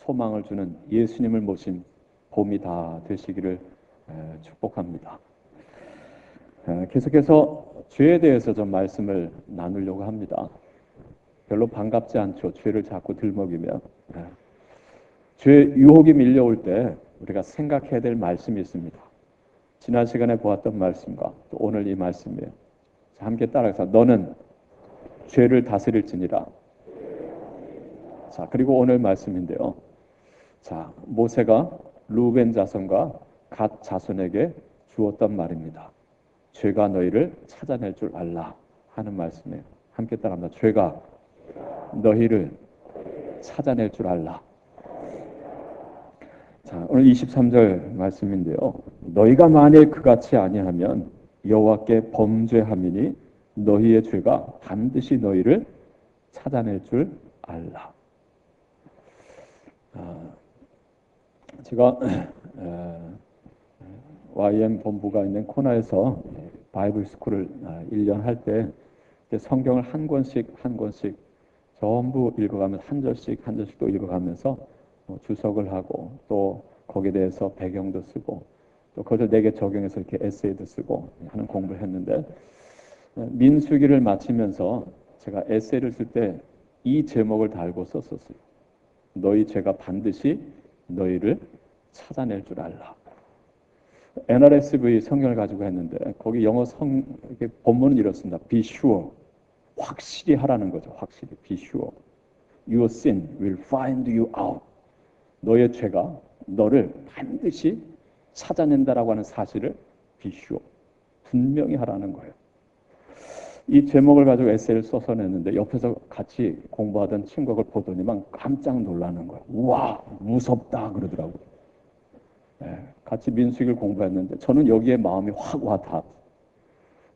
소망을 주는 예수님을 모신 봄이 다 되시기를 축복합니다. 계속해서 죄에 대해서 좀 말씀을 나누려고 합니다. 별로 반갑지 않죠. 죄를 자꾸 들먹이면. 죄 유혹이 밀려올 때 우리가 생각해야 될 말씀이 있습니다. 지난 시간에 보았던 말씀과 또 오늘 이 말씀이에요. 자, 함께 따라서 너는 죄를 다스릴지니라. 자, 그리고 오늘 말씀인데요. 자, 모세가 루벤 자손과 갓 자손에게 주었던 말입니다. 죄가 너희를 찾아낼 줄 알라 하는 말씀이에요. 함께 따라합니다. 죄가 너희를 찾아낼 줄 알라. 자, 오늘 23절 말씀인데요. 너희가 만일 그같이 아니하면 여호와께 범죄함이니 너희의 죄가 반드시 너희를 찾아낼 줄 알라. 제가 YM 본부가 있는 코나에서 바이블 스쿨을 1년 할 때 성경을 한 권씩 전부 읽어가면서 한 절씩 또 읽어가면서 주석을 하고 또 거기에 대해서 배경도 쓰고 또 그것을 내게 적용해서 이렇게 에세이도 쓰고 하는 공부를 했는데 민수기를 마치면서 제가 에세이를 쓸 때 이 제목을 달고 썼었어요. 너희 죄가 반드시 너희를 찾아낼 줄 알라. NRSV 성경을 가지고 했는데 거기 영어 이렇게 본문은 이렇습니다. Be sure. 확실히 하라는 거죠. 확실히. Be sure. Your sin will find you out. 너의 죄가 너를 반드시 찾아낸다라고 하는 사실을 be sure. 분명히 하라는 거예요. 이 제목을 가지고 에세이를 써서 냈는데 옆에서 같이 공부하던 친구가 보더니만 깜짝 놀라는 거예요. 우와, 무섭다 그러더라고요. 같이 민수기를 공부했는데 저는 여기에 마음이 확 와 닿았어요.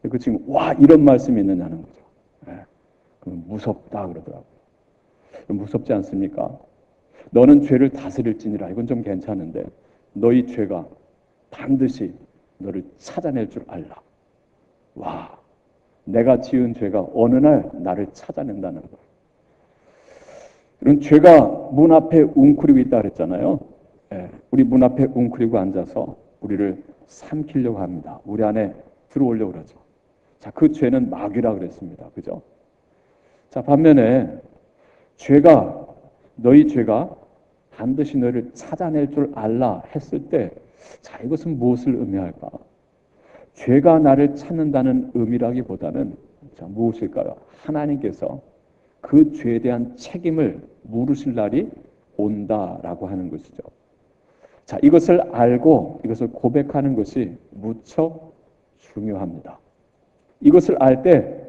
그 친구 와 이런 말씀이 있느냐는 거죠. 그럼 무섭다 그러더라고요. 무섭지 않습니까? 너는 죄를 다스릴지니라. 이건 좀 괜찮은데 너희 죄가 반드시 너를 찾아낼 줄 알라. 와, 내가 지은 죄가 어느 날 나를 찾아낸다는 거예요. 이런 죄가 문 앞에 웅크리고 있다 그랬잖아요. 우리 문 앞에 웅크리고 앉아서 우리를 삼키려고 합니다. 우리 안에 들어오려고 그러죠. 자, 그 죄는 마귀라 그랬습니다. 그죠? 자, 반면에 너희 죄가 반드시 너희를 찾아낼 줄 알라 했을 때, 자, 이것은 무엇을 의미할까? 죄가 나를 찾는다는 의미라기보다는 자, 무엇일까요? 하나님께서 그 죄에 대한 책임을 물으실 날이 온다라고 하는 것이죠. 자, 이것을 알고 이것을 고백하는 것이 무척 중요합니다. 이것을 알 때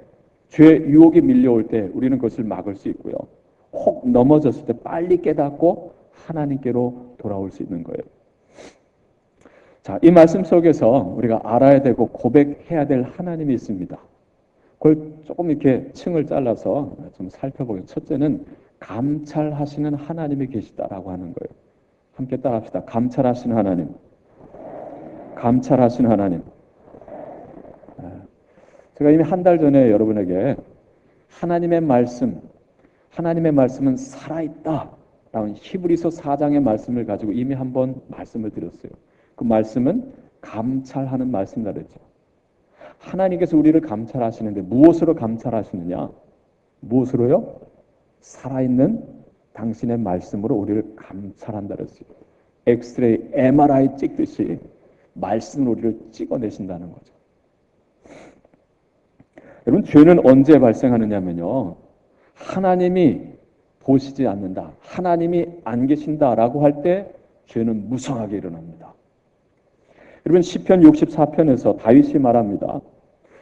죄 유혹이 밀려올 때 우리는 그것을 막을 수 있고요. 혹 넘어졌을 때 빨리 깨닫고 하나님께로 돌아올 수 있는 거예요. 자, 이 말씀 속에서 우리가 알아야 되고 고백해야 될 하나님이 있습니다. 그걸 조금 이렇게 층을 잘라서 좀 살펴보겠습니다. 첫째는 감찰하시는 하나님이 계시다라고 하는 거예요. 함께 따라합시다. 감찰하시는 하나님. 감찰하시는 하나님. 제가 이미 한 달 전에 여러분에게 하나님의 말씀은 살아있다 라는 히브리서 4장의 말씀을 가지고 이미 한번 말씀을 드렸어요. 그 말씀은 감찰하는 말씀이라 그랬죠. 하나님께서 우리를 감찰하시는데 무엇으로 감찰하시느냐? 무엇으로요? 살아있는 당신의 말씀으로 우리를 감찰한다 그랬어요. 엑스레이, MRI 찍듯이 말씀으로 우리를 찍어내신다는 거죠. 여러분, 죄는 언제 발생하느냐면요. 하나님이 보시지 않는다. 하나님이 안 계신다라고 할 때 죄는 무성하게 일어납니다. 여러분, 시편 64편에서 다윗이 말합니다.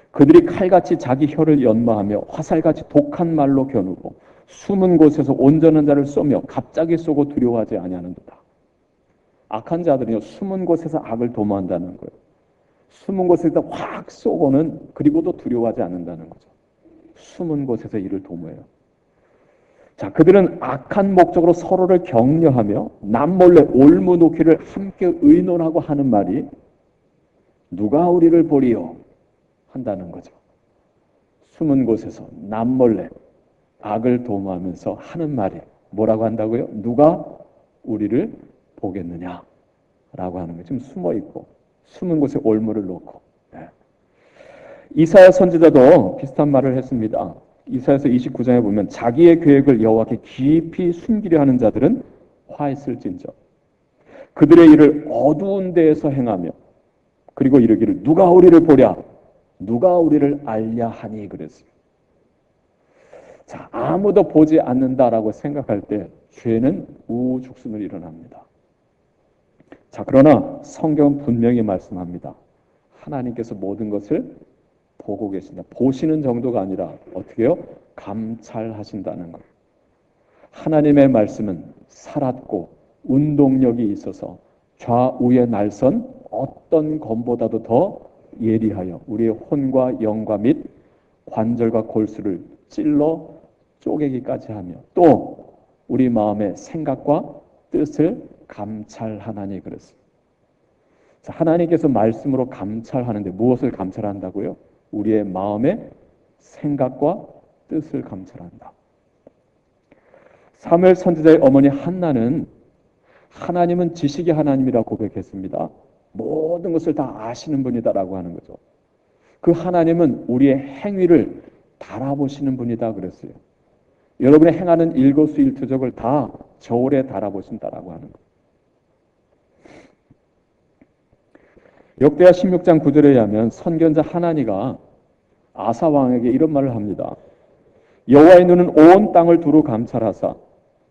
그들이 칼같이 자기 혀를 연마하며 화살같이 독한 말로 겨누고 숨은 곳에서 온전한 자를 쏘며 갑자기 쏘고 두려워하지 아니하는도다. 악한 자들은요, 숨은 곳에서 악을 도모한다는 거예요. 숨은 곳에서 확 쏘고는 그리고도 두려워하지 않는다는 거죠. 숨은 곳에서 이를 도모해요. 자, 그들은 악한 목적으로 서로를 격려하며 남몰래 올무놓기를 함께 의논하고 하는 말이 누가 우리를 보리요? 한다는 거죠. 숨은 곳에서 남몰래 악을 도모하면서 하는 말이 뭐라고 한다고요? 누가 우리를 보겠느냐라고 하는 거예요. 지금 숨어 있고 숨은 곳에 올무를 놓고. 네. 이사야 선지자도 비슷한 말을 했습니다. 이사야서 29장에 보면 자기의 계획을 여호와께 깊이 숨기려 하는 자들은 화했을진저 그들의 일을 어두운 데에서 행하며 그리고 이르기를 누가 우리를 보랴 누가 우리를 알랴 하니 그랬어요. 자, 아무도 보지 않는다라고 생각할 때 죄는 우후죽순으로 일어납니다. 자, 그러나 성경은 분명히 말씀합니다. 하나님께서 모든 것을 보고 계신다. 보시는 정도가 아니라 어떻게 해요? 감찰하신다는 것. 하나님의 말씀은 살았고 운동력이 있어서 좌우의 날선 어떤 검보다도 더 예리하여 우리의 혼과 영과 및 관절과 골수를 찔러 쪼개기까지 하며 또 우리 마음의 생각과 뜻을 감찰하나니 그랬습니다. 하나님께서 말씀으로 감찰하는데 무엇을 감찰한다고요? 우리의 마음의 생각과 뜻을 감찰한다. 사무엘 선지자의 어머니 한나는 하나님은 지식의 하나님이라 고백했습니다. 모든 것을 다 아시는 분이다라고 하는 거죠. 그 하나님은 우리의 행위를 달아보시는 분이다 그랬어요. 여러분의 행하는 일거수일투족을 다 저울에 달아보신다라고 하는 거예요. 역대하 16장 9절에 의하면 선견자 하나니가 아사 왕에게 이런 말을 합니다. 여호와의 눈은 온 땅을 두루 감찰하사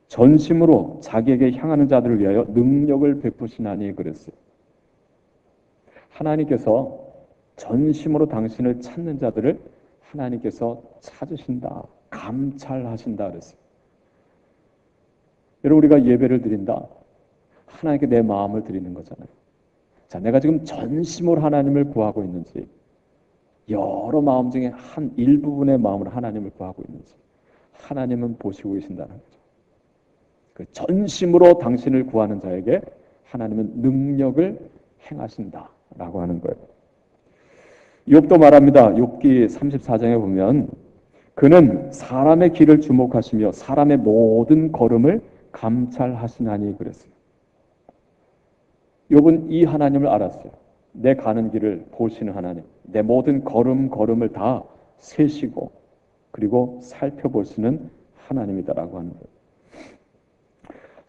전심으로 자기에게 향하는 자들을 위하여 능력을 베푸시나니 그랬어요. 하나님께서 전심으로 당신을 찾는 자들을 하나님께서 찾으신다, 감찰하신다 그랬어요. 여러분 우리가 예배를 드린다. 하나님께 내 마음을 드리는 거잖아요. 자, 내가 지금 전심으로 하나님을 구하고 있는지 여러 마음 중에 한 일부분의 마음으로 하나님을 구하고 있는지 하나님은 보시고 계신다는 거죠. 그 전심으로 당신을 구하는 자에게 하나님은 능력을 행하신다라고 하는 거예요. 욥도 말합니다. 욥기 34장에 보면 그는 사람의 길을 주목하시며 사람의 모든 걸음을 감찰하시나니 그랬어요. 욥은 이 하나님을 알았어요. 내 가는 길을 보시는 하나님, 내 모든 걸음을 다 세시고 그리고 살펴보시는 하나님이다라고 하는 거예요.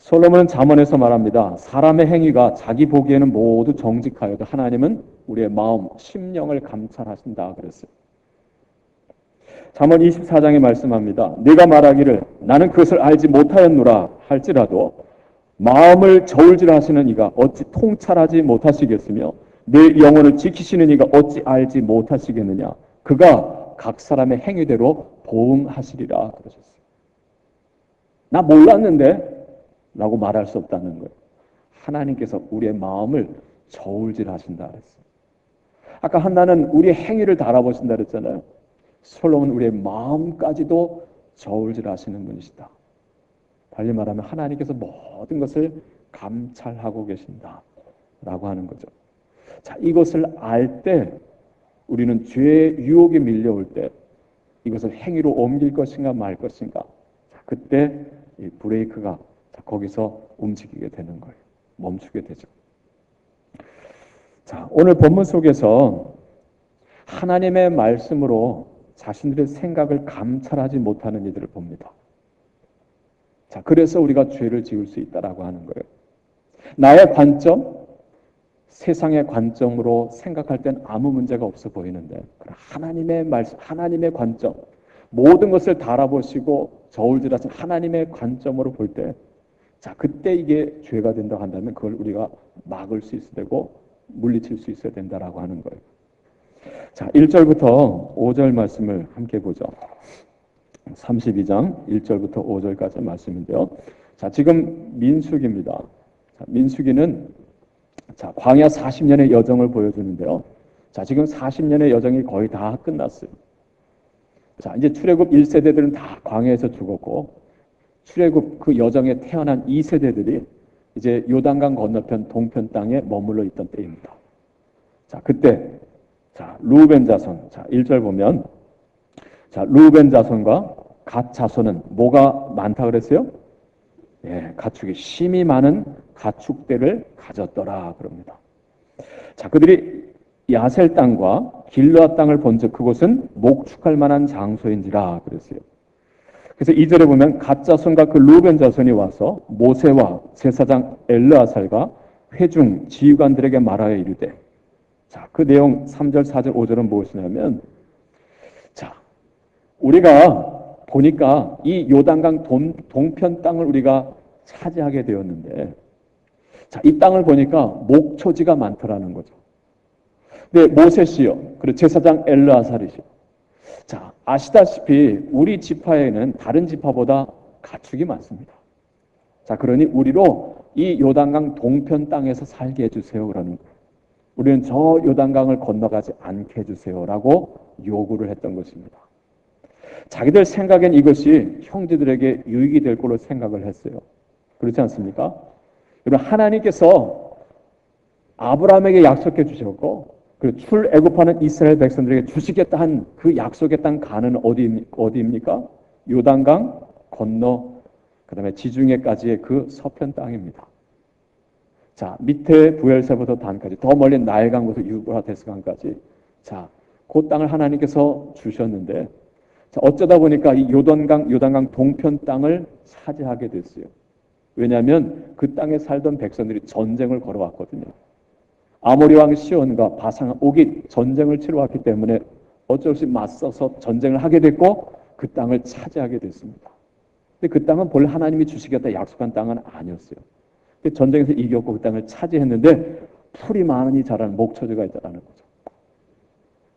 솔로몬은 잠언에서 말합니다. 사람의 행위가 자기 보기에는 모두 정직하여도 하나님은 우리의 마음, 심령을 감찰하신다 그랬어요. 잠언 24장에 말씀합니다. 네가 말하기를 나는 그것을 알지 못하였노라 할지라도 마음을 저울질하시는 이가 어찌 통찰하지 못하시겠으며 내 영혼을 지키시는 이가 어찌 알지 못하시겠느냐. 그가 각 사람의 행위대로 보응하시리라 그러셨어요. 나 몰랐는데 라고 말할 수 없다는 거예요. 하나님께서 우리의 마음을 저울질하신다 그랬어요. 아까 한나는 우리의 행위를 달아보신다 그랬잖아요. 솔로몬은 우리의 마음까지도 저울질하시는 분이시다. 달리 말하면 하나님께서 모든 것을 감찰하고 계신다라고 하는 거죠. 자, 이것을 알 때 우리는 죄의 유혹에 밀려올 때 이것을 행위로 옮길 것인가 말 것인가. 자, 그때 이 브레이크가 거기서 움직이게 되는 거예요. 멈추게 되죠. 자, 오늘 본문 속에서 하나님의 말씀으로 자신들의 생각을 감찰하지 못하는 이들을 봅니다. 자, 그래서 우리가 죄를 지을 수 있다라고 하는 거예요. 나의 관점, 세상의 관점으로 생각할 땐 아무 문제가 없어 보이는데 하나님의 말씀, 하나님의 관점, 모든 것을 달아보시고 저울질하신 하나님의 관점으로 볼 때 자, 그때 이게 죄가 된다고 한다면 그걸 우리가 막을 수 있어야 되고 물리칠 수 있어야 된다라고 하는 거예요. 자, 1절부터 5절 말씀을 함께 보죠. 32장 1절부터 5절까지 말씀인데요. 자, 지금 민수기입니다. 자, 민수기는 자, 광야 40년의 여정을 보여주는데요. 자, 지금 40년의 여정이 거의 다 끝났어요. 자, 이제 출애굽 1세대들은 다 광야에서 죽었고 출애굽 그 여정에 태어난 2세대들이 이제 요단강 건너편 동편 땅에 머물러 있던 때입니다. 자, 그때 자, 루벤 자손. 자, 1절 보면 자, 루벤 자손과 갓 자손은 뭐가 많다 그랬어요? 가축이 심이 많은 가축대를 가졌더라 그럽니다. 자, 그들이 야셀 땅과 길르앗 땅을 본즉 그곳은 목축할 만한 장소인지라 그랬어요. 그래서 2절에 보면 갓 자손과 그 루벤 자손이 와서 모세와 제사장 엘르아살과 회중 지휘관들에게 말하여 이르되, 자, 그 내용 3절, 4절, 5절은 무엇이냐면, 자, 우리가 보니까 이 요단강 동편 땅을 우리가 차지하게 되었는데, 자, 이 땅을 보니까 목초지가 많더라는 거죠. 근데 모세시요, 그리고 제사장 엘르아살이시요. 자, 아시다시피 우리 지파에는 다른 지파보다 가축이 많습니다. 자, 그러니 우리로 이 요단강 동편 땅에서 살게 해주세요 그러는 거예요. 우리는 저 요단강을 건너가지 않게 해주세요라고 요구를 했던 것입니다. 자기들 생각엔 이것이 형제들에게 유익이 될 걸로 생각을 했어요. 그렇지 않습니까? 여러분, 하나님께서 아브라함에게 약속해 주셨고 그 출애굽하는 이스라엘 백성들에게 주시겠다 한 그 약속의 땅 가는 어디입니까? 요단강 건너 그다음에 지중해까지의 그 서편 땅입니다. 자, 밑에 부엘세부터 단까지, 더 멀리 나일강부터 유브라테스 강까지, 자, 그 땅을 하나님께서 주셨는데, 자, 어쩌다 보니까 이 요단강 동편 땅을 차지하게 됐어요. 왜냐하면 그 땅에 살던 백성들이 전쟁을 걸어왔거든요. 아모리 왕 시온과 바산 옥이 전쟁을 치러왔기 때문에 어쩔 수 없이 맞서서 전쟁을 하게 됐고 그 땅을 차지하게 됐습니다. 근데 그 땅은 본래 하나님이 주시겠다 약속한 땅은 아니었어요. 근데 전쟁에서 이겼고 그 땅을 차지했는데 풀이 많이 자라는 목초지가 있다는 거죠.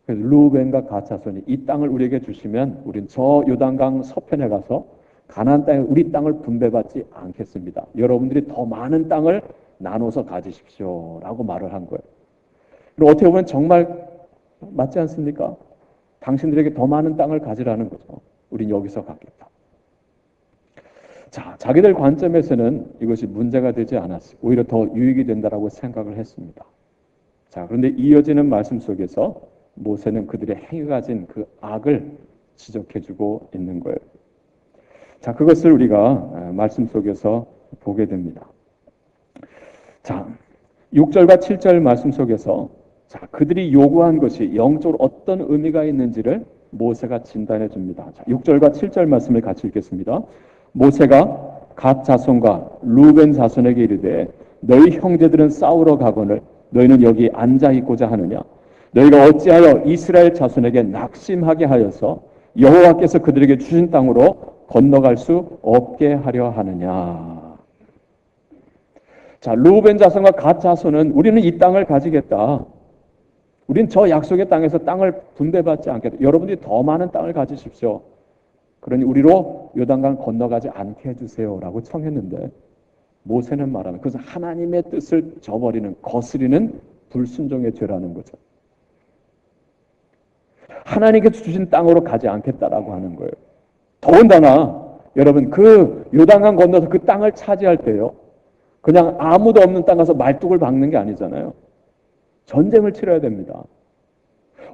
그래서 루벤과 갓 자손이 이 땅을 우리에게 주시면 우린 저 요단강 서편에 가서 가나안 땅에 우리 땅을 분배받지 않겠습니다. 여러분들이 더 많은 땅을 나눠서 가지십시오라고 말을 한 거예요. 그리고 어떻게 보면 정말 맞지 않습니까? 당신들에게 더 많은 땅을 가지라는 거죠. 우린 여기서 갖겠다. 자, 자기들 관점에서는 이것이 문제가 되지 않았어요. 오히려 더 유익이 된다라고 생각을 했습니다. 자, 그런데 이어지는 말씀 속에서 모세는 그들의 행위가 가진 그 악을 지적해주고 있는 거예요. 자, 그것을 우리가 말씀 속에서 보게 됩니다. 자, 6절과 7절 말씀 속에서 자, 그들이 요구한 것이 영적으로 어떤 의미가 있는지를 모세가 진단해 줍니다. 자, 6절과 7절 말씀을 같이 읽겠습니다. 모세가 갓 자손과 루벤 자손에게 이르되 너희 형제들은 싸우러 가거늘 너희는 여기 앉아 있고자 하느냐? 너희가 어찌하여 이스라엘 자손에게 낙심하게 하여서 여호와께서 그들에게 주신 땅으로 건너갈 수 없게 하려 하느냐? 자, 루벤 자손과 갓 자손은 우리는 이 땅을 가지겠다. 우린 저 약속의 땅에서 땅을 분배받지 않겠다. 여러분들이 더 많은 땅을 가지십시오. 그러니 우리로 요단강 건너가지 않게 해주세요라고 청했는데 모세는 말하는 그것은 하나님의 뜻을 저버리는 거스리는 불순종의 죄라는 거죠. 하나님께서 주신 땅으로 가지 않겠다라고 하는 거예요. 더군다나 여러분 그 요단강 건너서 그 땅을 차지할 때요. 그냥 아무도 없는 땅 가서 말뚝을 박는 게 아니잖아요. 전쟁을 치러야 됩니다.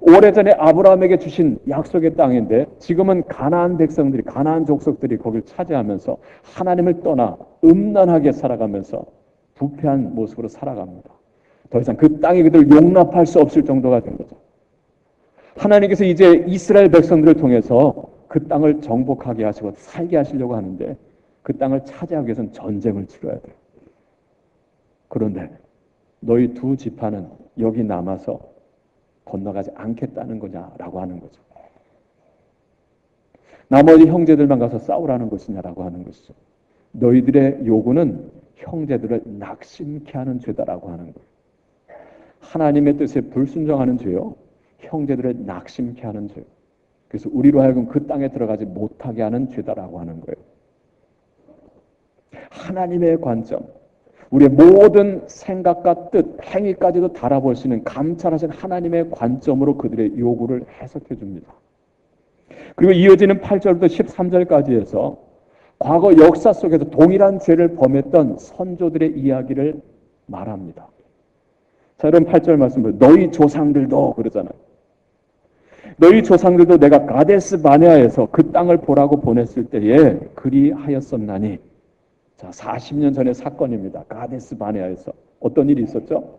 오래전에 아브라함에게 주신 약속의 땅인데 지금은 가나안 백성들이 가나안 족속들이 거기를 차지하면서 하나님을 떠나 음란하게 살아가면서 부패한 모습으로 살아갑니다. 더 이상 그 땅이 그들을 용납할 수 없을 정도가 된 거죠. 하나님께서 이제 이스라엘 백성들을 통해서 그 땅을 정복하게 하시고 살게 하시려고 하는데 그 땅을 차지하기 위해서는 전쟁을 치러야 돼요. 그런데 너희 두 지파는 여기 남아서 건너가지 않겠다는 거냐라고 하는 거죠. 나머지 형제들만 가서 싸우라는 것이냐라고 하는 것이죠. 너희들의 요구는 형제들을 낙심케 하는 죄다라고 하는 거예요. 하나님의 뜻에 불순종하는 죄요. 형제들을 낙심케 하는 죄. 그래서 우리로 하여금 그 땅에 들어가지 못하게 하는 죄다라고 하는 거예요. 하나님의 관점, 우리의 모든 생각과 뜻, 행위까지도 달아볼 수 있는 감찰하신 하나님의 관점으로 그들의 요구를 해석해 줍니다. 그리고 이어지는 8절부터 13절까지 해서 과거 역사 속에서 동일한 죄를 범했던 선조들의 이야기를 말합니다. 자, 여러분 8절 말씀 보세요. 너희 조상들도 그러잖아요. 너희 조상들도 내가 가데스 바네아에서 그 땅을 보라고 보냈을 때에 그리하였었나니. 자, 40년 전의 사건입니다. 가데스 바네아에서 어떤 일이 있었죠?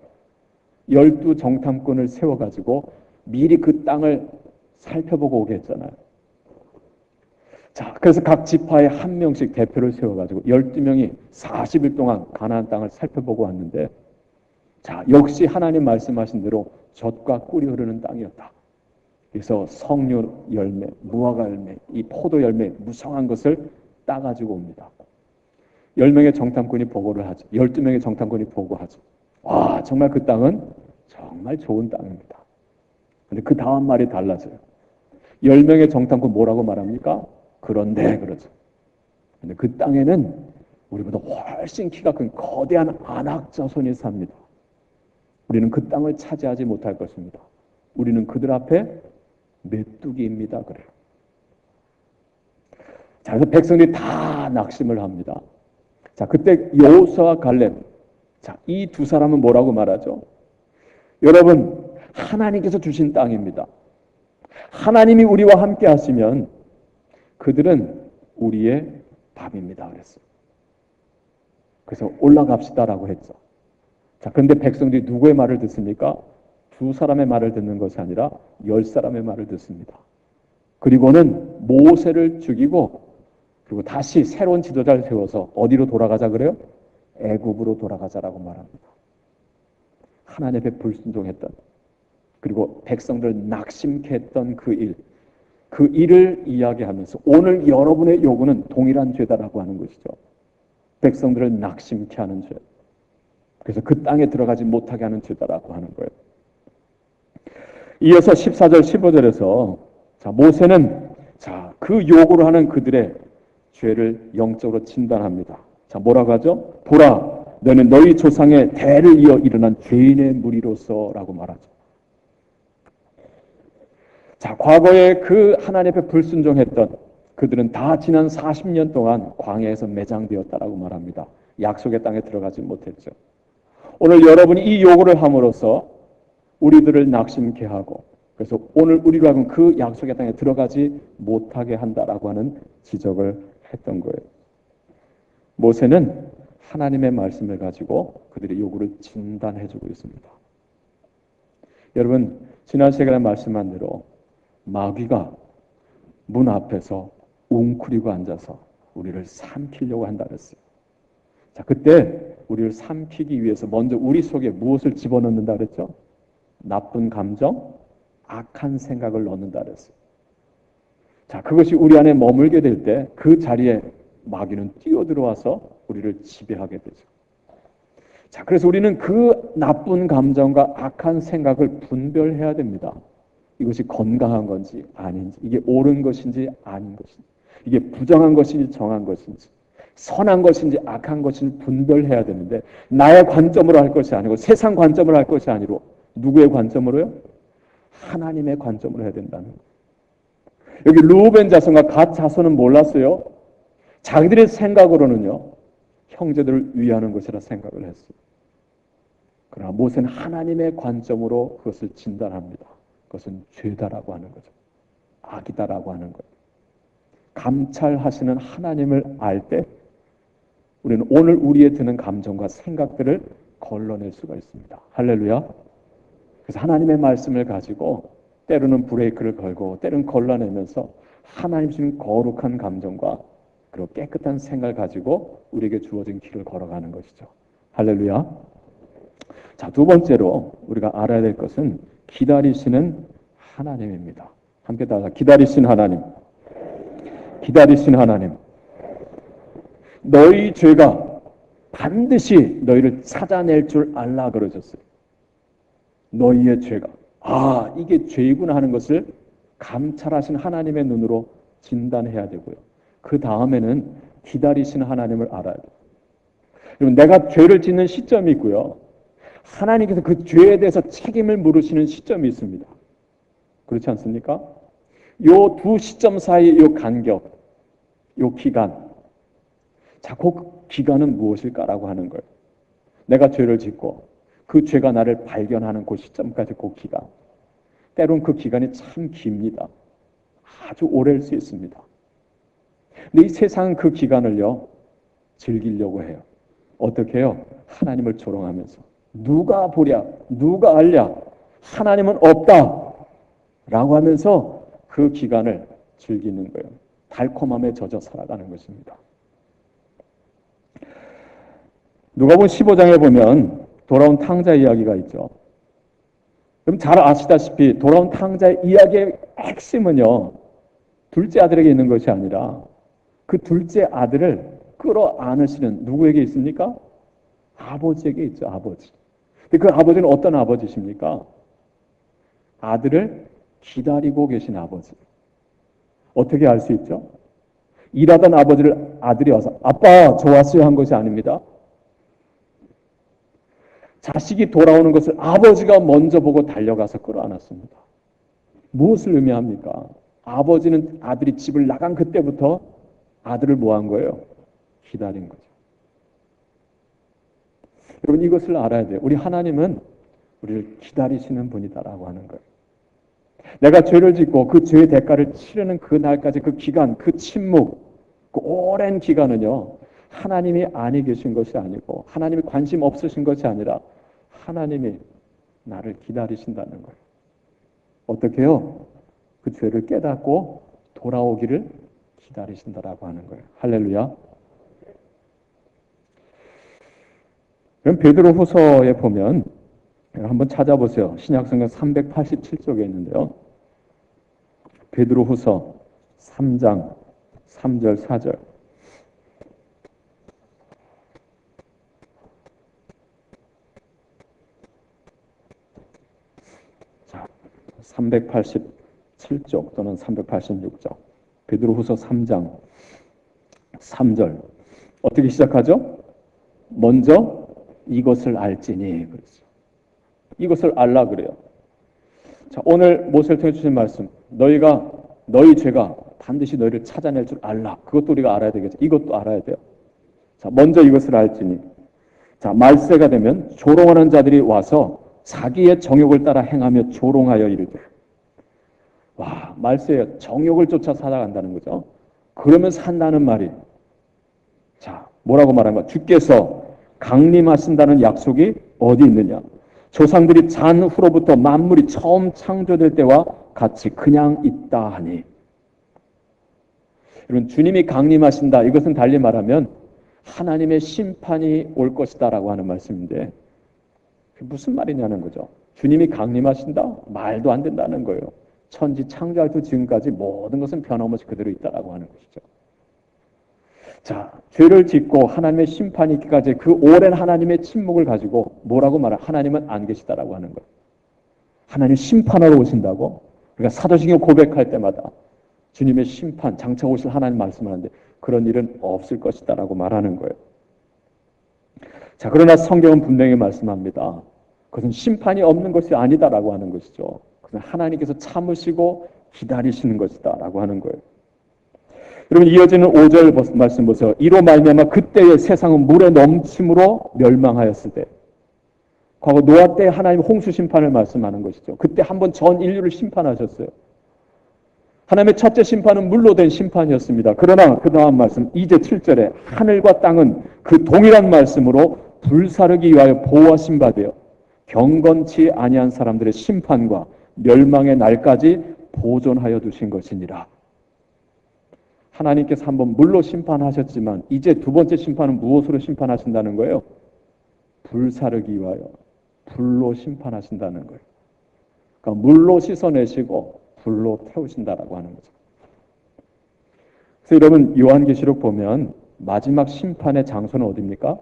12정탐꾼을 세워가지고 미리 그 땅을 살펴보고 오게 했잖아요. 자, 그래서 각 지파에 한 명씩 대표를 세워가지고 12명이 40일 동안 가나안 땅을 살펴보고 왔는데, 자, 역시 하나님 말씀하신 대로 젖과 꿀이 흐르는 땅이었다. 그래서 석류 열매, 무화과 열매, 이 포도 열매 무성한 것을 따가지고 옵니다. 10명의 정탐꾼이 보고를 하죠. 12명의 정탐꾼이 보고하죠. 와, 정말 그 땅은 정말 좋은 땅입니다. 근데 그 다음 말이 달라져요. 10명의 정탐꾼 뭐라고 말합니까? 그런데 그러죠. 근데 그 땅에는 우리보다 훨씬 키가 큰 거대한 아낙 자손이 삽니다. 우리는 그 땅을 차지하지 못할 것입니다. 우리는 그들 앞에 메뚜기입니다. 그래요. 자, 그래서 백성들이 다 낙심을 합니다. 자, 그때 여호수아와 갈렙, 자, 이 두 사람은 뭐라고 말하죠? 여러분, 하나님께서 주신 땅입니다. 하나님이 우리와 함께 하시면 그들은 우리의 밥입니다. 그랬어요. 그래서 올라갑시다라고 했죠. 자, 그런데 백성들이 누구의 말을 듣습니까? 두 사람의 말을 듣는 것이 아니라 10사람의 말을 듣습니다. 그리고는 모세를 죽이고, 그리고 다시 새로운 지도자를 세워서 어디로 돌아가자 그래요? 애굽으로 돌아가자라고 말합니다. 하나님 앞에 불순종했던, 그리고 백성들을 낙심케 했던 그 일을 이야기하면서 오늘 여러분의 요구는 동일한 죄다라고 하는 것이죠. 백성들을 낙심케 하는 죄. 그래서 그 땅에 들어가지 못하게 하는 죄다라고 하는 거예요. 이어서 14절 15절에서 자, 모세는 자, 그 요구를 하는 그들의 죄를 영적으로 진단합니다. 자, 뭐라고 하죠? 보라, 너는 너희 조상의 대를 이어 일어난 죄인의 무리로서라고 말하죠. 자, 과거에 그 하나님 앞에 불순종했던 그들은 다 지난 40년 동안 광야에서 매장되었다라고 말합니다. 약속의 땅에 들어가지 못했죠. 오늘 여러분이 이 요구를 함으로써 우리들을 낙심케 하고, 그래서 오늘 우리가 그 약속의 땅에 들어가지 못하게 한다라고 하는 지적을 했던 거예요. 모세는 하나님의 말씀을 가지고 그들의 요구를 진단해주고 있습니다. 여러분, 지난 시간에 말씀한 대로 마귀가 문 앞에서 웅크리고 앉아서 우리를 삼키려고 한다 그랬어요. 자, 그때 우리를 삼키기 위해서 먼저 우리 속에 무엇을 집어넣는다 그랬죠? 나쁜 감정, 악한 생각을 넣는다 그랬어요. 자, 그것이 우리 안에 머물게 될 때 그 자리에 마귀는 뛰어들어와서 우리를 지배하게 되죠. 자, 그래서 우리는 그 나쁜 감정과 악한 생각을 분별해야 됩니다. 이것이 건강한 건지 아닌지, 이게 옳은 것인지 아닌 것인지, 이게 부정한 것인지 정한 것인지, 선한 것인지 악한 것인지 분별해야 되는데, 나의 관점으로 할 것이 아니고 세상 관점으로 할 것이 아니고 누구의 관점으로요? 하나님의 관점으로 해야 된다는 거예요. 여기 르우벤 자손과 갓 자손은 몰랐어요. 자기들의 생각으로는요, 형제들을 위하는 것이라 생각을 했어요. 그러나 모세는 하나님의 관점으로 그것을 진단합니다. 그것은 죄다라고 하는 거죠. 악이다라고 하는 거예요. 감찰하시는 하나님을 알 때 우리는 오늘 우리에 드는 감정과 생각들을 걸러낼 수가 있습니다. 할렐루야. 그래서 하나님의 말씀을 가지고 때로는 브레이크를 걸고 때로는 걸러내면서 하나님 주신 거룩한 감정과 그리고 깨끗한 생각을 가지고 우리에게 주어진 길을 걸어가는 것이죠. 할렐루야. 자, 두 번째로 우리가 알아야 될 것은 기다리시는 하나님입니다. 함께 따라 기다리신 하나님. 기다리신 하나님. 너희 죄가 반드시 너희를 찾아낼 줄 알라 그러셨어요. 너희의 죄가. 아, 이게 죄이구나 하는 것을 감찰하신 하나님의 눈으로 진단해야 되고요. 그 다음에는 기다리시는 하나님을 알아야 돼요. 여러분, 내가 죄를 짓는 시점이 있고요. 하나님께서 그 죄에 대해서 책임을 물으시는 시점이 있습니다. 그렇지 않습니까? 요 두 시점 사이의 요 간격, 요 기간. 자, 그 기간은 무엇일까라고 하는 거예요. 내가 죄를 짓고 그 죄가 나를 발견하는 그 시점까지 그 기간. 때론 그 기간이 참 깁니다. 아주 오래일 수 있습니다. 근데 이 세상은 그 기간을요, 즐기려고 해요. 어떻게 해요? 하나님을 조롱하면서. 누가 보랴? 누가 알랴? 하나님은 없다! 라고 하면서 그 기간을 즐기는 거예요. 달콤함에 젖어 살아가는 것입니다. 누가복음 15장에 보면 돌아온 탕자 이야기가 있죠. 그럼 잘 아시다시피 돌아온 탕자의 이야기의 핵심은요, 둘째 아들에게 있는 것이 아니라 그 둘째 아들을 끌어안으시는 누구에게 있습니까? 아버지에게 있죠, 아버지. 근데 그 아버지는 어떤 아버지십니까? 아들을 기다리고 계신 아버지. 어떻게 알 수 있죠? 일하던 아버지를 아들이 와서 아빠 저 왔어요 한 것이 아닙니다. 자식이 돌아오는 것을 아버지가 먼저 보고 달려가서 끌어안았습니다. 무엇을 의미합니까? 아버지는 아들이 집을 나간 그때부터 아들을 뭐 한 거예요? 기다린 거죠. 여러분 이것을 알아야 돼요. 우리 하나님은 우리를 기다리시는 분이다라고 하는 거예요. 내가 죄를 짓고 그 죄의 대가를 치르는 그 날까지 그 기간, 그 침묵, 그 오랜 기간은요. 하나님이 아니 계신 것이 아니고 하나님이 관심 없으신 것이 아니라 하나님이 나를 기다리신다는 거예요. 어떻게 해요? 그 죄를 깨닫고 돌아오기를 기다리신다라고 하는 거예요. 할렐루야. 그럼 베드로후서에 보면 한번 찾아보세요. 신약성경 387쪽에 있는데요. 베드로후서 3장 3절 4절. 자, 387쪽 또는 386쪽. 베드로후서 3장 3절. 어떻게 시작하죠? 먼저 이것을 알지니 그랬어요. 이것을 알라 그래요. 자, 오늘 모세를 통해 주신 말씀, 너희 죄가 반드시 너희를 찾아낼 줄 알라. 그것도 우리가 알아야 되겠죠. 이것도 알아야 돼요. 자, 먼저 이것을 알지니. 자, 말세가 되면 조롱하는 자들이 와서 자기의 정욕을 따라 행하며 조롱하여 이르되. 와, 말세에 정욕을 쫓아 살아간다는 거죠. 그러면 산다는 말이. 자, 뭐라고 말하는 거야? 주께서 강림하신다는 약속이 어디 있느냐? 조상들이 잔 후로부터 만물이 처음 창조될 때와 같이 그냥 있다 하니. 여러분, 주님이 강림하신다. 이것은 달리 말하면 하나님의 심판이 올 것이다라고 하는 말씀인데 무슨 말이냐는 거죠. 주님이 강림하신다? 말도 안 된다는 거예요. 천지 창조할 때 지금까지 모든 것은 변함없이 그대로 있다라고 하는 것이죠. 자, 죄를 짓고 하나님의 심판이 있기까지 그 오랜 하나님의 침묵을 가지고 뭐라고 말해? 하나님은 안 계시다라고 하는 거예요. 하나님 심판하러 오신다고? 그러니까 사도신경 고백할 때마다 주님의 심판, 장차 오실 하나님 말씀하는데 그런 일은 없을 것이다라고 말하는 거예요. 자, 그러나 성경은 분명히 말씀합니다. 그것은 심판이 없는 것이 아니다라고 하는 것이죠. 그것은 하나님께서 참으시고 기다리시는 것이다라고 하는 거예요. 여러분 이어지는 5절 말씀 보세요. 이로 말미암아 그때의 세상은 물의 넘침으로 멸망하였을 때. 과거 노아 때 하나님 홍수 심판을 말씀하는 것이죠. 그때 한번 전 인류를 심판하셨어요. 하나님의 첫째 심판은 물로 된 심판이었습니다. 그러나 그 다음 말씀 이제 7절에 하늘과 땅은 그 동일한 말씀으로 불사르기 위하여 보호하신 바 되어 경건치 아니한 사람들의 심판과 멸망의 날까지 보존하여 두신 것이니라. 하나님께서 한번 물로 심판하셨지만 이제 두 번째 심판은 무엇으로 심판하신다는 거예요? 불사르기 위하여 불로 심판하신다는 거예요. 그러니까 물로 씻어내시고 불로 태우신다라고 하는 거죠. 그래서 여러분 요한계시록 보면 마지막 심판의 장소는 어디입니까?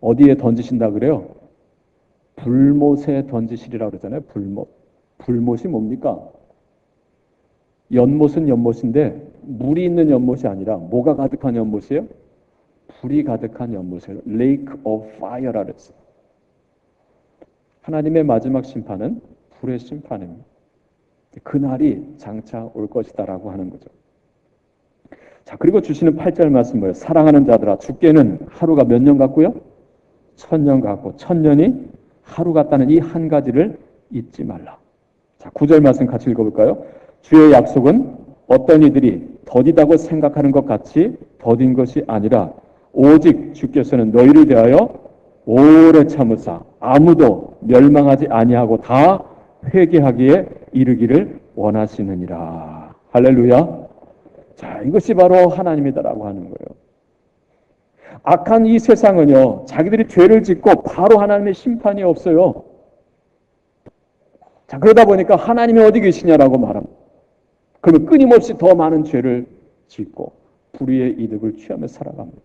어디에 던지신다 그래요? 불못에 던지시리라고 그러잖아요. 불못. 불못이 뭡니까? 연못은 연못인데 물이 있는 연못이 아니라 뭐가 가득한 연못이에요? 불이 가득한 연못이에요. Lake of Fire라 그랬어요. 하나님의 마지막 심판은 불의 심판입니다. 그날이 장차 올 것이다라고 하는 거죠. 자, 그리고 주시는 8절 말씀 뭐예요? 사랑하는 자들아 주께는 하루가 몇 년 같고요? 1000년 같고 1000년이 하루 같다는 이 한 가지를 잊지 말라. 자, 9절 말씀 같이 읽어볼까요? 주의 약속은 어떤 이들이 더디다고 생각하는 것 같이 더딘 것이 아니라 오직 주께서는 너희를 대하여 오래 참으사 아무도 멸망하지 아니하고 다 회개하기에 이르기를 원하시느니라. 할렐루야. 자, 이것이 바로 하나님이다라고 하는 거예요. 악한 이 세상은요, 자기들이 죄를 짓고 바로 하나님의 심판이 없어요. 자, 그러다 보니까 하나님이 어디 계시냐라고 말합니다. 그러면 끊임없이 더 많은 죄를 짓고 불의의 이득을 취하며 살아갑니다.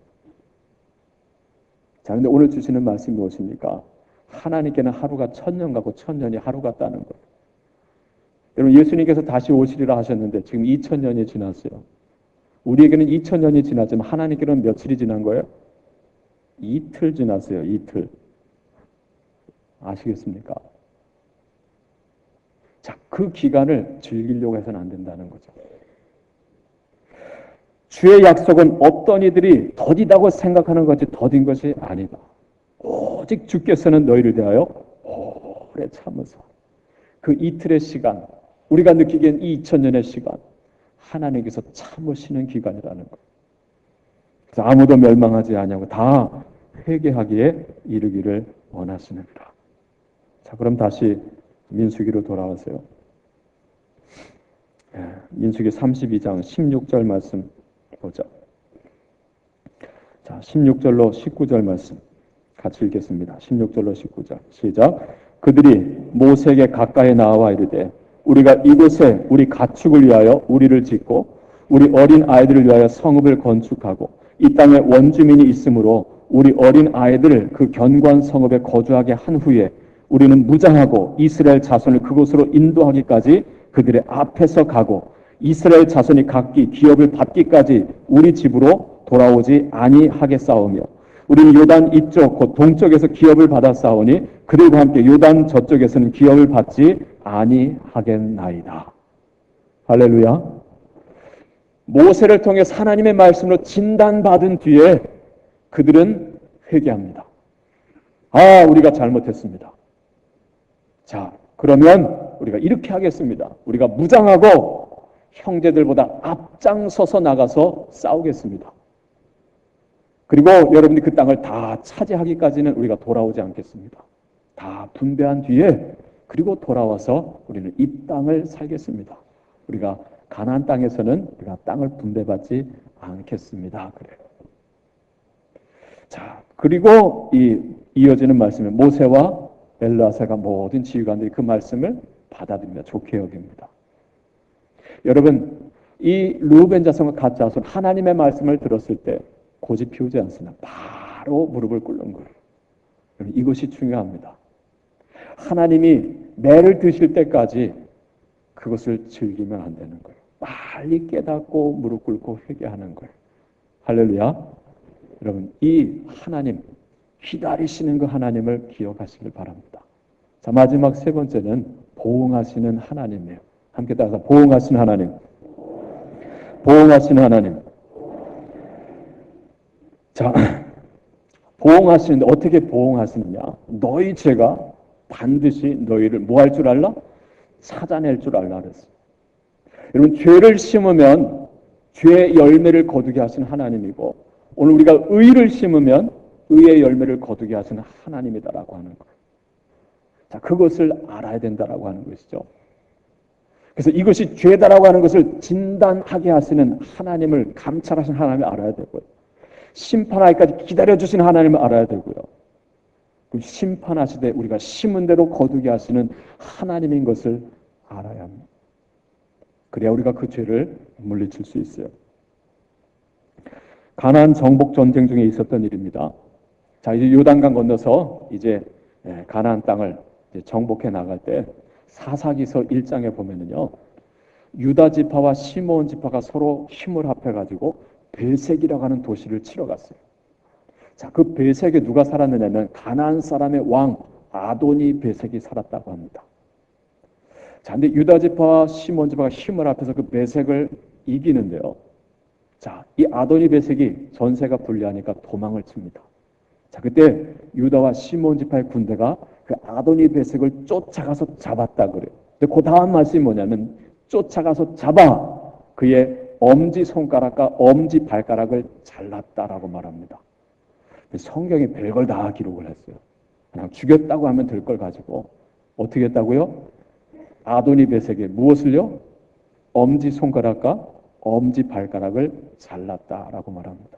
자, 근데 오늘 주시는 말씀이 무엇입니까? 하나님께는 하루가 1000년 같고 1000년이 하루 같다는 거예요. 여러분, 예수님께서 다시 오시리라 하셨는데 지금 2000년이 지났어요. 우리에게는 2000년이 지났지만 하나님께는 며칠이 지난 거예요? 이틀 지났어요. 이틀. 아시겠습니까? 자, 그 기간을 즐기려고 해서는 안 된다는 거죠. 주의 약속은 어떤 이들이 더디다고 생각하는 것이 더딘 것이 아니다. 오직 주께서는 너희를 대하여 오래 참으사. 그 이틀의 시간, 우리가 느끼기엔 2000년의 시간, 하나님께서 참으시는 기간이라는 거예요. 그래서 아무도 멸망하지 아니하고 다 회개하기에 이르기를 원하시느니라. 자, 그럼 다시 민수기로 돌아가세요. 민수기 32장 16절 말씀 보자. 자, 16절로 19절 말씀 같이 읽겠습니다. 16절로 19절 시작. 그들이 모세에게 가까이 나와 이르되 우리가 이곳에 우리 가축을 위하여 우리를 짓고 우리 어린 아이들을 위하여 성읍을 건축하고 이 땅에 원주민이 있으므로 우리 어린 아이들을 그 견고한 성읍에 거주하게 한 후에 우리는 무장하고 이스라엘 자손을 그곳으로 인도하기까지 그들의 앞에서 가고 이스라엘 자손이 각기 기업을 받기까지 우리 집으로 돌아오지 아니하겠사오며 우리는 요단 이쪽 곧 동쪽에서 기업을 받아 싸우니 그들과 함께 요단 저쪽에서는 기업을 받지 아니하겠나이다. 할렐루야. 모세를 통해 하나님의 말씀으로 진단받은 뒤에 그들은 회개합니다. 아, 우리가 잘못했습니다. 자, 그러면 우리가 이렇게 하겠습니다. 우리가 무장하고 형제들보다 앞장서서 나가서 싸우겠습니다. 그리고 여러분이 그 땅을 다 차지하기까지는 우리가 돌아오지 않겠습니다. 다 분배한 뒤에 그리고 돌아와서 우리는 이 땅을 살겠습니다. 우리가 가나안 땅에서는 우리가 땅을 분배받지 않겠습니다. 그래요. 자, 그리고 이어지는 말씀에 모세와 엘르아사가 모든 지휘관들이 그 말씀을 받아들입니다. 좋게 여깁니다. 여러분, 이 르우벤 자손과 갓 자손 하나님의 말씀을 들었을 때 고집 피우지 않습니다. 바로 무릎을 꿇는 거예요. 이것이 중요합니다. 하나님이 매를 드실 때까지 그것을 즐기면 안 되는 거예요. 빨리 깨닫고 무릎 꿇고 회개하는 거예요. 할렐루야. 여러분, 이 하나님, 기다리시는 그 하나님을 기억하시길 바랍니다. 자, 마지막 세 번째는 보응하시는 하나님이에요. 함께 따라서 보응하시는 하나님. 보응하시는 하나님. 자, 보응하시는데 어떻게 보응하시느냐? 너희 죄가 반드시 너희를 뭐 할 줄 알라? 찾아낼 줄 알라 그랬어요. 여러분, 죄를 심으면 죄의 열매를 거두게 하시는 하나님이고 오늘 우리가 의를 심으면 의의 열매를 거두게 하시는 하나님이다라고 하는 거예요. 자, 그것을 알아야 된다라고 하는 것이죠. 그래서 이것이 죄다라고 하는 것을 진단하게 하시는 하나님을 감찰하시는 하나님을 알아야 되고요. 심판하기까지 기다려주시는 하나님을 알아야 되고요. 심판하시되 우리가 심은 대로 거두게 하시는 하나님인 것을 알아야 합니다. 그래야 우리가 그 죄를 물리칠 수 있어요. 가나안 정복 전쟁 중에 있었던 일입니다. 자, 이제 요단강 건너서 이제 가나안 땅을 정복해 나갈 때 사사기서 1장에 보면은요, 유다 지파와 시므온 지파가 서로 힘을 합해가지고 베색이라고 하는 도시를 치러 갔어요. 자, 그 베색에 누가 살았느냐면 가나안 사람의 왕 아도니 베색이 살았다고 합니다. 자, 근데 유다 지파와 시므온 지파가 힘을 합해서 그 베색을 이기는데요. 자, 이 아도니 베색이 전세가 불리하니까 도망을 칩니다. 자, 그때 유다와 시므온 지파의 군대가 그 아도니 베색을 쫓아가서 잡았다 그래요. 근데 그 다음 말씀이 뭐냐면 쫓아가서 잡아 그의 엄지 손가락과 엄지 발가락을 잘랐다라고 말합니다. 성경이 별걸 다 기록을 했어요. 그냥 죽였다고 하면 될 걸 가지고 어떻게 했다고요? 아도니베섹에 무엇을요? 엄지 손가락과 엄지 발가락을 잘랐다라고 말합니다.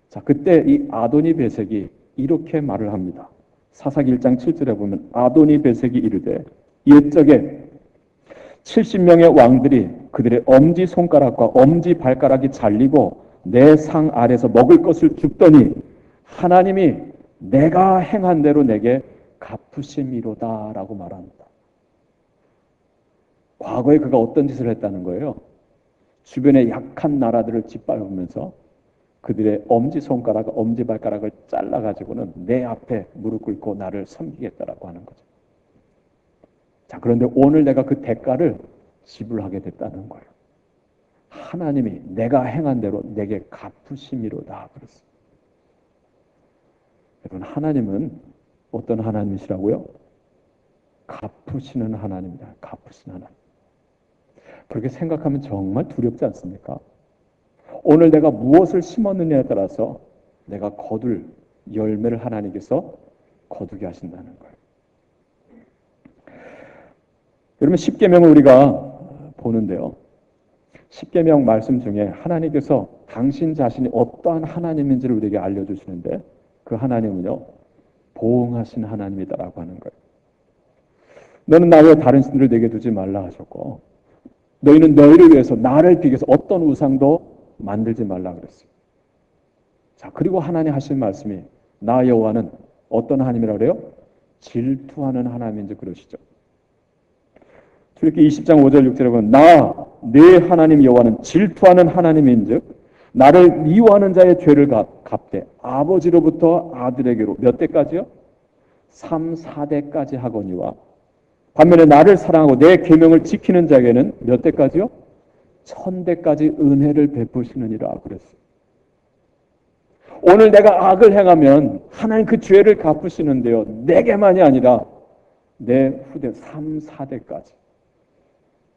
자, 그때 이 아도니베섹이 이렇게 말을 합니다. 사사기 1장 7절에 보면 아도니베섹이 이르되 옛적에 70명의 왕들이 그들의 엄지 손가락과 엄지 발가락이 잘리고 내 상 아래서 먹을 것을 줍더니 하나님이 내가 행한 대로 내게 갚으심이로다라고 말합니다. 과거에 그가 어떤 짓을 했다는 거예요? 주변의 약한 나라들을 짓밟으면서 그들의 엄지손가락, 엄지발가락을 잘라가지고는 내 앞에 무릎 꿇고 나를 섬기겠다라고 하는 거죠. 자, 그런데 오늘 내가 그 대가를 지불하게 됐다는 거예요. 하나님이 내가 행한 대로 내게 갚으심이로다 그랬어요. 여러분, 하나님은 어떤 하나님이시라고요? 갚으시는 하나님입니다. 갚으시는 하나님. 그렇게 생각하면 정말 두렵지 않습니까? 오늘 내가 무엇을 심었느냐에 따라서 내가 거둘 열매를 하나님께서 거두게 하신다는 거예요. 여러분, 십계명을 우리가 보는데요. 십계명 말씀 중에 하나님께서 당신 자신이 어떠한 하나님인지를 우리에게 알려주시는데 그 하나님은요, 보응하신 하나님이다라고 하는 거예요. 너는 나 외에 다른 신들을 내게 두지 말라 하셨고, 너희는 너희를 위해서 나를 비교해서 어떤 우상도 만들지 말라 그랬어요. 자, 그리고 하나님 하신 말씀이 나 여호와는 어떤 하나님이라고 그래요? 질투하는 하나님인지 그러시죠. 출애굽기 20장 5절 6절에 보면 나 네 하나님 여호와는 질투하는 하나님인즉 나를 미워하는 자의 죄를 갚되 아버지로부터 아들에게로 몇 대까지요? 3, 4대까지 하거니와 반면에 나를 사랑하고 내 계명을 지키는 자에게는 몇 대까지요? 1000대까지 은혜를 베푸시느니라 그랬어요. 오늘 내가 악을 행하면 하나님 그 죄를 갚으시는데요. 내게만이 아니라 내 후대 3, 4대까지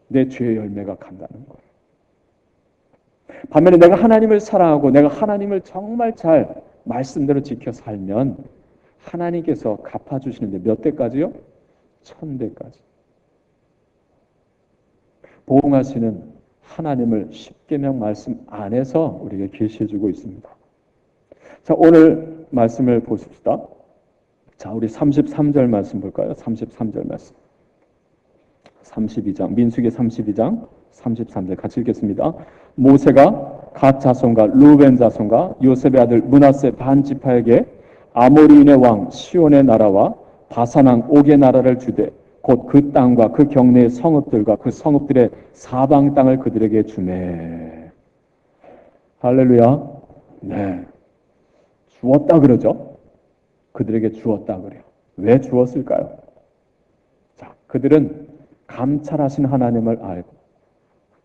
내 죄의 열매가 간다는 거예요. 반면에 내가 하나님을 사랑하고 내가 하나님을 정말 잘 말씀대로 지켜 살면 하나님께서 갚아주시는데 몇 대까지요? 1000대까지. 보응하시는 하나님을 십계명 말씀 안에서 우리에게 계시해주고 있습니다. 자, 오늘 말씀을 보십시다. 자, 우리 33절 말씀 볼까요? 33절 말씀. 32장, 민수기 32장 33절 같이 읽겠습니다. 모세가 갓 자손과 루벤 자손과 요셉의 아들 므낫세 반 지파에게 아모리인의 왕 시온의 나라와 바산 왕 옥의 나라를 주되 곧 그 땅과 그 경내의 성읍들과 그 성읍들의 사방 땅을 그들에게 주매. 할렐루야. 네, 주었다 그러죠. 그들에게 주었다 그래요. 왜 주었을까요? 자, 그들은 감찰하신 하나님을 알고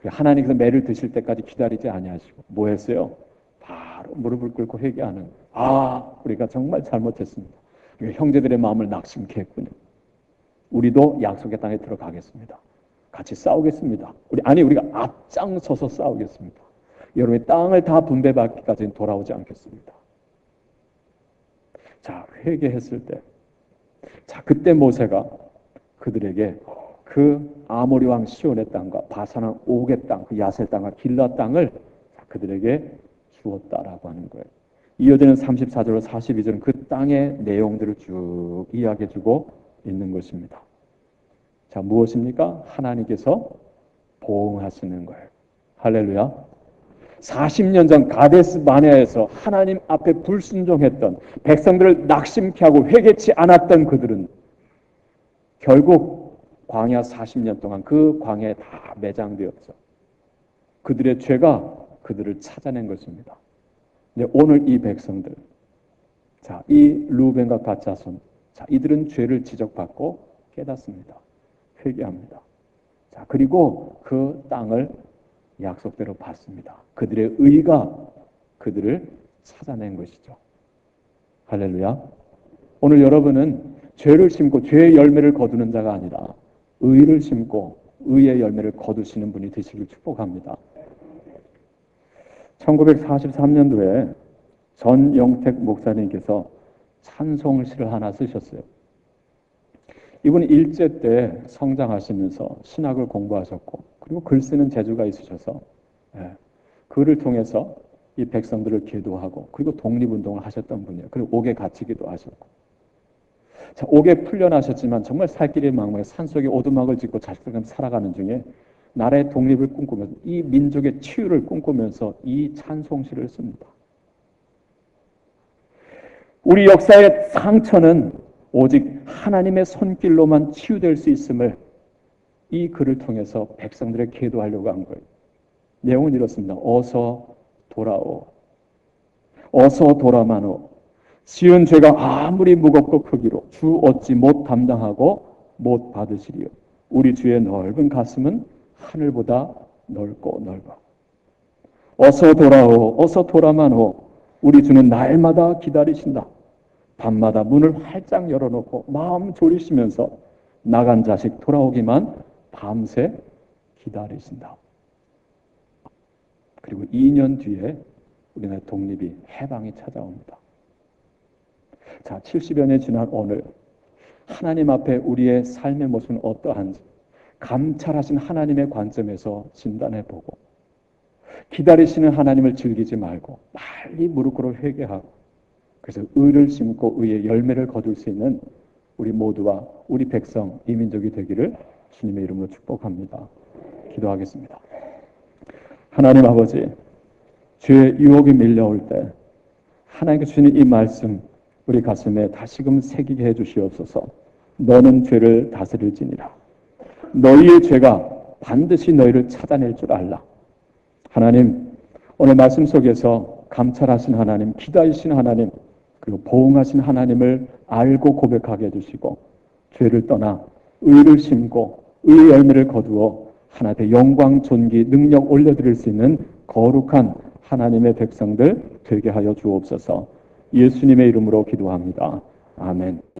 하나님께서 매를 드실 때까지 기다리지 아니하시고 뭐 했어요? 바로 무릎을 꿇고 회개하는, 우리가 정말 잘못했습니다. 형제들의 마음을 낙심케 했군요. 우리도 약속의 땅에 들어가겠습니다. 같이 싸우겠습니다. 우리가 앞장서서 싸우겠습니다. 여러분의 땅을 다 분배받기까지는 돌아오지 않겠습니다. 자, 회개했을 때, 자, 그때 모세가 그들에게 그 아모리 왕 시온의 땅과 바산 왕 옥의 땅, 그 야셀 땅과 길라 땅을 그들에게 주었다라고 하는 거예요. 이어지는 34절로 42절은 그 땅의 내용들을 쭉 이야기해주고 있는 것입니다. 자, 무엇입니까? 하나님께서 보응하시는 거예요. 할렐루야. 40년 전 가데스 바네아에서 하나님 앞에 불순종했던 백성들을 낙심케 하고 회개치 않았던 그들은 결국 광야 40년 동안 그 광야에 다 매장되었죠. 그들의 죄가 그들을 찾아낸 것입니다. 근데 오늘 이 백성들, 자, 이 루벤과 갓 자손, 자, 이들은 죄를 지적받고 깨닫습니다. 회개합니다. 자, 그리고 그 땅을 약속대로 받습니다. 그들의 의가 그들을 찾아낸 것이죠. 할렐루야. 오늘 여러분은 죄를 심고 죄의 열매를 거두는 자가 아니라 의를 심고 의의 열매를 거두시는 분이 되시길 축복합니다. 1943년도에 전영택 목사님께서 찬송시를 하나 쓰셨어요. 이분은 일제 때 성장하시면서 신학을 공부하셨고 그리고 글 쓰는 재주가 있으셔서 글을 통해서 이 백성들을 기도하고 그리고 독립운동을 하셨던 분이에요. 그리고 옥에 갇히기도 하셨고, 자, 옥에 풀려나셨지만 정말 살 길이 막막해 산속에 오두막을 짓고 자식들과 살아가는 중에 나라의 독립을 꿈꾸면서 이 민족의 치유를 꿈꾸면서 이 찬송시를 씁니다. 우리 역사의 상처는 오직 하나님의 손길로만 치유될 수 있음을 이 글을 통해서 백성들에게 기도하려고 한 거예요. 내용은 이렇습니다. 어서 돌아오. 어서 돌아마노. 지은 죄가 아무리 무겁고 크기로 주 어찌 못 담당하고 못 받으시리요. 우리 주의 넓은 가슴은 하늘보다 넓고 넓어. 어서 돌아오. 어서 돌아마노. 우리 주는 날마다 기다리신다. 밤마다 문을 활짝 열어놓고 마음 졸이시면서 나간 자식 돌아오기만 밤새 기다리신다. 그리고 2년 뒤에 우리나라 독립이 해방이 찾아옵니다. 자, 70여 년 지난 오늘 하나님 앞에 우리의 삶의 모습은 어떠한지 감찰하신 하나님의 관점에서 진단해보고 기다리시는 하나님을 즐기지 말고 빨리 무릎 꿇어 회개하고 그래서 의를 심고 의의 열매를 거둘 수 있는 우리 모두와 우리 백성, 이 민족이 되기를 주님의 이름으로 축복합니다. 기도하겠습니다. 하나님 아버지, 죄의 유혹이 밀려올 때 하나님께서 주시는 이 말씀 우리 가슴에 다시금 새기게 해주시옵소서. 너는 죄를 다스릴지니라. 너희의 죄가 반드시 너희를 찾아낼 줄 알라. 하나님, 오늘 말씀 속에서 감찰하신 하나님, 기다리신 하나님, 그리고 보응하신 하나님을 알고 고백하게 해주시고 죄를 떠나 의를 심고 의의 열매를 거두어 하나님의 영광, 존귀, 능력 올려드릴 수 있는 거룩한 하나님의 백성들 되게 하여 주옵소서. 예수님의 이름으로 기도합니다. 아멘.